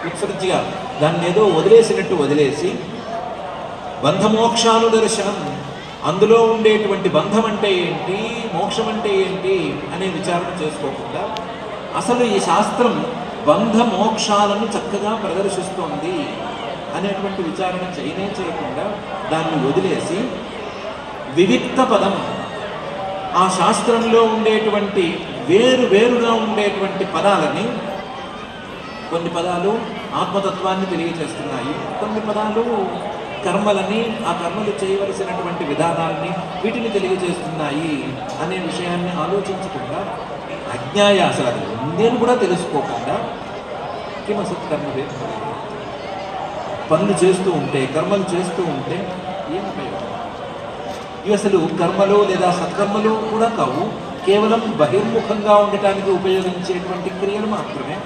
ఉత్సృజ్య దాన్ని ఏదో వదిలేసినట్టు వదిలేసి బంధమోక్షాను దర్శనం, అందులో ఉండేటువంటి బంధం అంటే ఏంటి, మోక్షం అంటే ఏంటి అనే విచారణ చేసుకోకుండా అసలు ఈ శాస్త్రం బంధ మోక్షాలను చక్కగా ప్రదర్శిస్తోంది అనేటువంటి విచారణ చేయకుండా దాన్ని వదిలేసి వివిక్త పదం, ఆ శాస్త్రంలో ఉండేటువంటి వేరుగా ఉండేటువంటి పదాలని, కొన్ని పదాలు ఆత్మతత్వాన్ని తెలియజేస్తున్నాయి, కొన్ని పదాలు కర్మలని, ఆ కర్మలు చేయవలసినటువంటి విధానాలని, వీటిని తెలియజేస్తున్నాయి అనే విషయాన్ని ఆలోచించకుండా అజ్ఞాయ, అసలు అది ఉందేని కూడా తెలుసుకోకుండా కిమసత్ కర్మవే, పనులు చేస్తూ ఉంటే, కర్మలు చేస్తూ ఉంటే ఏం ఉపయోగం? ఇవి అసలు కర్మలు లేదా సత్కర్మలు కూడా కావు, కేవలం బహిర్ముఖంగా ఉండటానికి ఉపయోగించేటువంటి క్రియలు మాత్రమే.